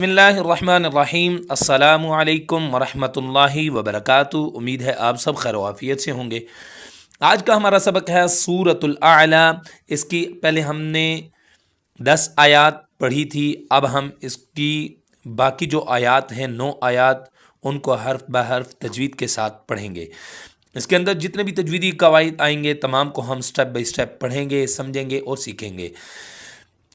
बिस्मिल्लाहिर्रहमानिर्रहीम। अस्सलामु अलैकुम वरहमतुल्लाहि वबरकातुहू। उम्मीद है आप सब खैर आफियत से होंगे। आज का हमारा सबक है सूरतुल आला। इसकी पहले हमने 10 आयात पढ़ी थी। अब हम इसकी बाकी जो आयात हैं 9 आयात उनको हर्फ ब हर्फ तजवीद के साथ पढ़ेंगे। इसके अंदर जितने भी तजवीदी कवायद आएंगे तमाम को हम स्टेप बाई स्टेप पढ़ेंगे, समझेंगे और सीखेंगे।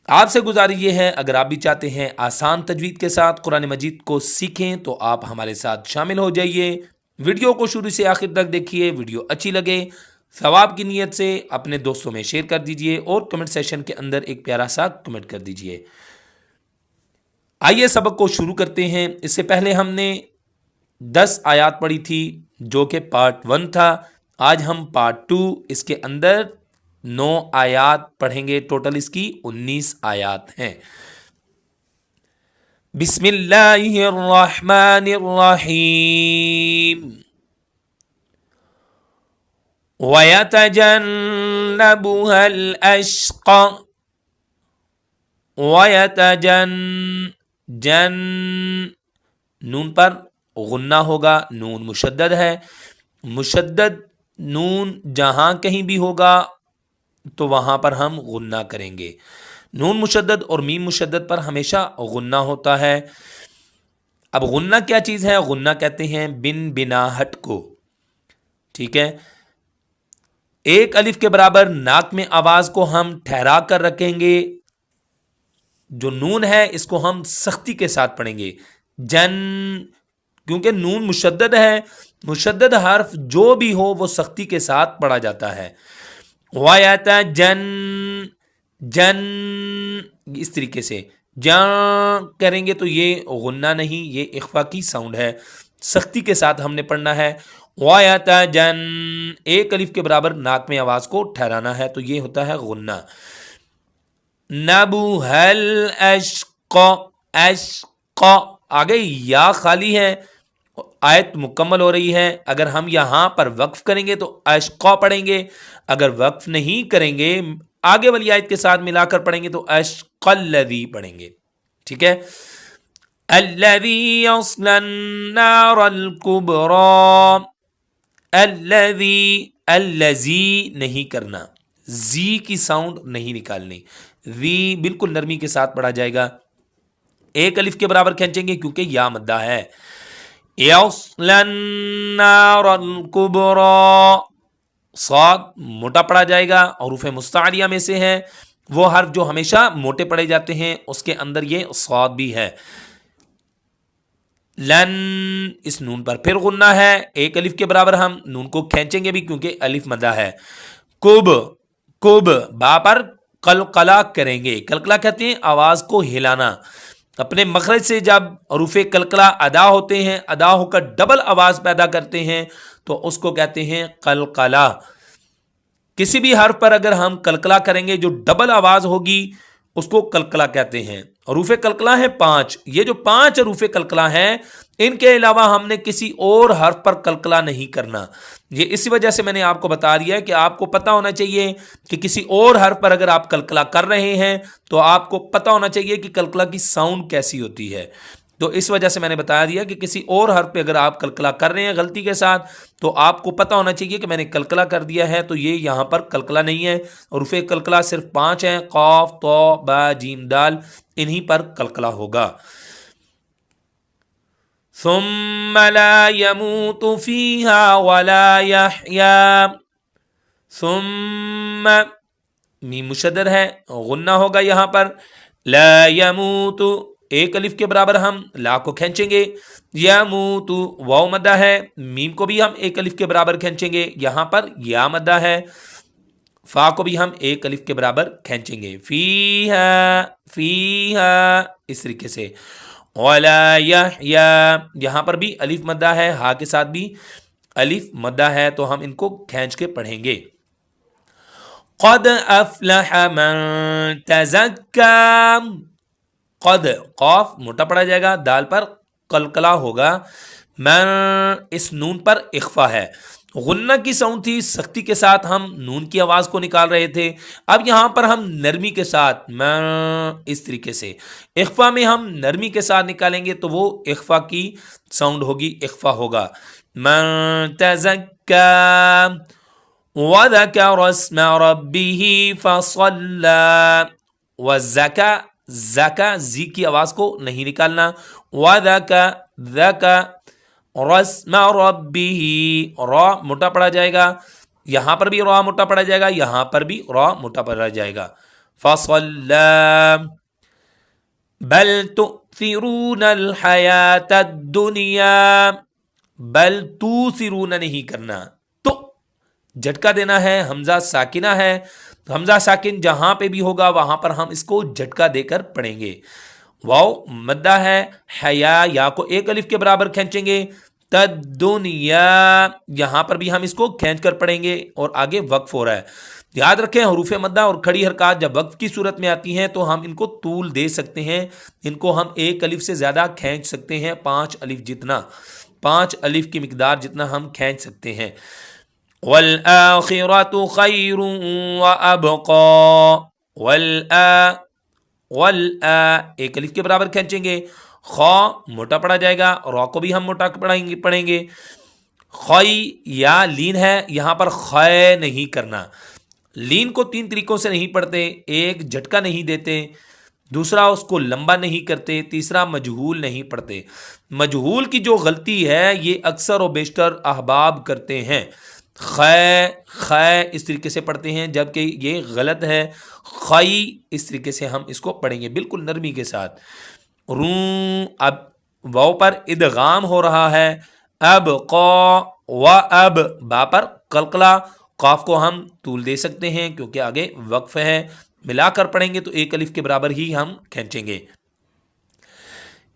आपसे गुजारिश ये है, अगर आप भी चाहते हैं आसान तजवीद के साथ कुरान मजीद को सीखें तो आप हमारे साथ शामिल हो जाइए। वीडियो को शुरू से आखिर तक देखिए। वीडियो अच्छी लगे सवाब की नीयत से अपने दोस्तों में शेयर कर दीजिए और कमेंट सेशन के अंदर एक प्यारा सा कमेंट कर दीजिए। आइए सबक को शुरू करते हैं। इससे पहले हमने 10 आयात पढ़ी थी जो कि पार्ट 1 था। आज हम पार्ट 2 इसके अंदर 9 आयात पढ़ेंगे। टोटल इसकी 19 आयात हैं। बिस्मिल्लाहिर्रहमानिर्रहीम। वयतजन्नबुहल अश्क़ा। जन नून पर गुन्ना होगा। नून मुशद्दद है। मुशद्दद नून जहां कहीं भी होगा तो वहां पर हम गुन्ना करेंगे। नून मुशद्दद और मीम मुशद्दद पर हमेशा गुन्ना होता है। अब गुन्ना क्या चीज़ है? गुन्ना कहते हैं बिन बिनाहट को। ठीक है। एक अलिफ के बराबर नाक में आवाज को हम ठहरा कर रखेंगे। जो नून है इसको हम सख्ती के साथ पढ़ेंगे। जन, क्योंकि नून मुशद्दद है। मुशद्दद हर्फ जो भी हो वो सख्ती के साथ पढ़ा जाता है। जन इस तरीके से जन करेंगे तो ये गुन्ना नहीं, ये इख्फा की साउंड है। सख्ती के साथ हमने पढ़ना है। जन एक अलिफ के बराबर नाक में आवाज को ठहराना है तो ये होता है गुन्ना। नबुहल अश्क़ा आगे या खाली है, आयत मुकम्मल हो रही है। अगर हम यहां पर वक्फ करेंगे तो अश्क़ा पढ़ेंगे। अगर वक्फ नहीं करेंगे आगे वाली आयत के साथ मिलाकर पढ़ेंगे तो अश्क़ल्लज़ी पढ़ेंगे। ठीक है। अल्लज़ी यस्लन नारल कुबरा। अल्लज़ी नहीं करना, जी की साउंड नहीं निकालनी। ज़ी बिल्कुल नरमी के साथ पढ़ा जाएगा। एक अलिफ के बराबर खींचेंगे क्योंकि या मद्दा है। यस्लन नारल कुबरा, साद मोटा पढ़ा जाएगा। और रूफ़े मुस्तारिया में से है वो हर्फ जो हमेशा मोटे पढ़े जाते हैं, उसके अंदर ये साद भी है। लन, इस नून पर फिर गुन्ना है। एक अलिफ के बराबर हम नून को खींचेंगे भी क्योंकि अलिफ मद्दा है। कुब, बा पर कलकला करेंगे। कलकला कहते हैं आवाज को हिलाना। अपने मखरज से जब रूफ़े कलकला अदा होते हैं, अदा होकर डबल आवाज पैदा करते हैं तो उसको कहते हैं कलकला। किसी भी हर्फ पर अगर हम कलकला करेंगे जो डबल आवाज होगी उसको कलकला कहते हैं। रूफ़े कलकला है 5। ये जो 5 रूफ़े कलकला हैं इनके अलावा हमने किसी और हर्फ पर कलकला नहीं करना। ये इसी वजह से मैंने आपको बता दिया है कि आपको पता होना चाहिए कि किसी और हर्फ पर अगर आप कलकला कर रहे हैं तो आपको पता होना चाहिए कि कलकला की साउंड कैसी होती है। तो इस वजह से मैंने बता दिया कि किसी और हर्फ पे अगर आप कलकला कर रहे हैं गलती के साथ तो आपको पता होना चाहिए कि मैंने कलकला कर दिया है, तो ये यहाँ पर कलकला नहीं है। और रूफ़े कलकला सिर्फ 5 हैं। क़ाफ, तो, बा, जीम, दाल, इन्हीं पर कलकला होगा। सुम्मा ला यमूतु फ़ीहा वला यहया। सुम्मा मीम मुशद्दद है, गुन्ना होगा यहाँ पर। ला यमूतु एक अलिफ के बराबर हम ला को खींचेंगे। यमूतु वाव मद्दा है। मीम को भी हम एक अलिफ के बराबर खींचेंगे। यहाँ पर या मद्दा है। फा को भी हम एक अलिफ के बराबर खींचेंगे। फीहा इस तरीके से। वला यहया यहाँ पर भी अलिफ मद्दा है। हा के साथ भी अलिफ मद्दा है तो हम इनको खींच के पढ़ेंगे। क़द अफ़लह मन तज़क्का। क़द क़ाफ मोटा पढ़ा जाएगा। दाल पर कलकला होगा। मन इस नून पर इख्फा है। غنہ کی ساؤنڈ تھی، سختی کے ساتھ ہم نون کی آواز کو نکال رہے تھے. اب یہاں پر ہم نرمی کے ساتھ اس طریقے سے اخفا میں ہم نرمی کے ساتھ نکالیں گے تو وہ اخفا کی ساؤنڈ ہوگی، اخفا ہوگا. من تزکا وذکر اسم ربہ فصلی. وزکا، زکا زی کی آواز کو نہیں نکالنا. وذکا رسم ربہ، را موٹا پڑا جائے گا، یہاں پر بھی را موٹا پڑا جائے گا، یہاں پر بھی را موٹا پڑا جائے گا. فصلی بل تؤثرون الحیات الدنیا. بل توثرون نہیں کرنا، تو جھٹکا دینا ہے، حمزہ ساکنہ ہے، حمزہ ساکن جہاں پہ بھی ہوگا وہاں پر ہم اس کو جھٹکا دے کر پڑھیں گے. واو مدہ ہے، حیا یا کو ایک الف کے برابر کھینچیں گے. تدنیا یہاں پر بھی ہم اس کو کھینچ کر پڑھیں گے اور آگے وقف ہو رہا ہے. یاد رکھیں حروف مدہ اور کھڑی حرکات جب وقف کی صورت میں آتی ہیں تو ہم ان کو طول دے سکتے ہیں، ان کو ہم ایک الف سے زیادہ کھینچ سکتے ہیں، 5 الف جتنا، 5 الف کی مقدار جتنا ہم کھینچ سکتے ہیں. والآخرۃ خیر وابقا. ولا ایک الف کے برابر کھینچیں گے، خا موٹا پڑا جائے گا، را کو بھی ہم موٹا پڑھیں گے. خی یا لین ہے، یہاں پر خے نہیں کرنا. لین کو 3 طریقوں سے نہیں پڑھتے، ایک جھٹکا نہیں دیتے، دوسرا اس کو لمبا نہیں کرتے، تیسرا مجہول نہیں پڑھتے. مجہول کی جو غلطی ہے یہ اکثر و بیشتر احباب کرتے ہیں، خے اس طریقے سے پڑھتے ہیں جبکہ یہ غلط ہے. خی اس طریقے سے ہم اس کو پڑھیں گے بالکل نرمی کے ساتھ. اب واو پر ادغام ہو رہا ہے. اب قا و اب با پر قلقلہ، قاف کو ہم طول دے سکتے ہیں کیونکہ آگے وقف ہے، ملا کر پڑھیں گے تو ایک الف کے برابر ہی ہم کھینچیں گے.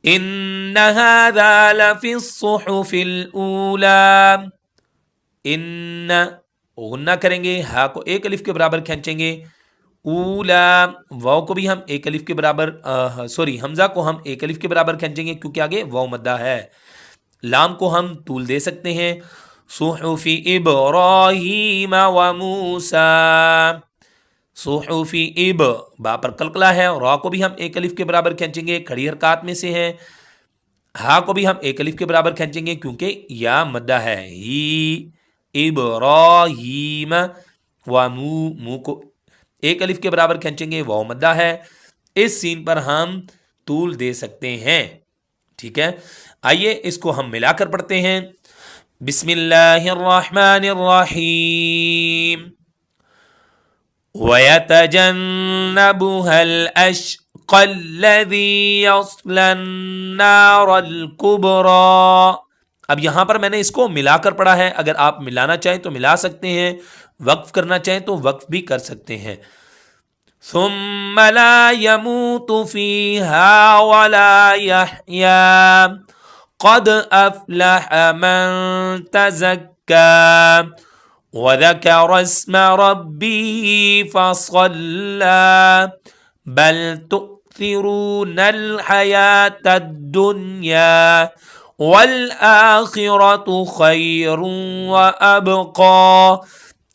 ان ھذا لفی الصحف الاولی. ان غنہ کریں گے، ہا کو ایک الف کے برابر کھینچیں گے. اولا واو کو بھی ہم ایک الف کے برابر حمزہ کو ہم ایک الف کے برابر کھینچیں گے کیونکہ آگے واو مدہ ہے. لام کو ہم طول دے سکتے ہیں. صحف ابراہیم و موسیٰ. صحف اب با پر قلقلہ ہے، را کو بھی ہم ایک الف کے برابر کھینچیں گے، کھڑی حرکات میں سے ہے. ہا کو بھی ہم ایک الف کے برابر کھینچیں گے کیونکہ یا مدہ ہے. ہی ابراہیم و مو کو ایک الف کے برابر کھینچیں گے، واو مدہ ہے. اس سین پر ہم طول دے سکتے ہیں. ٹھیک ہے، آئیے اس کو ہم ملا کر پڑھتے ہیں. بسم اللہ الرحمن الرحیم. وَيَتَجَنَّبُهَا الْأَشْقَى الَّذِي يَصْلَى النَّارَ الْكُبْرَى. اب یہاں پر میں نے اس کو ملا کر پڑھا ہے، اگر آپ ملانا چاہیں تو ملا سکتے ہیں، وقف کرنا چاہیں تو وقف بھی کر سکتے ہیں. ثم لا يموت فيها ولا يحيا قد أفلح من تزكى وذكر اسم ربه فصلى بل تؤثرون الحياة الدنيا والآخرة خير وأبقى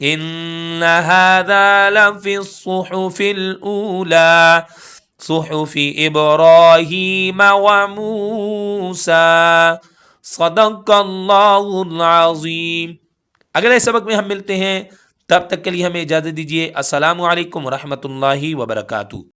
ان هذا لفی الصحف الاولى صحف ابراہیم وموسیٰ. صدق اللہ العظیم. اگلے سبق میں ہم ملتے ہیں، تب تک کے لیے ہمیں اجازت دیجیے. السلام علیکم ورحمۃ اللہ وبرکاتہ.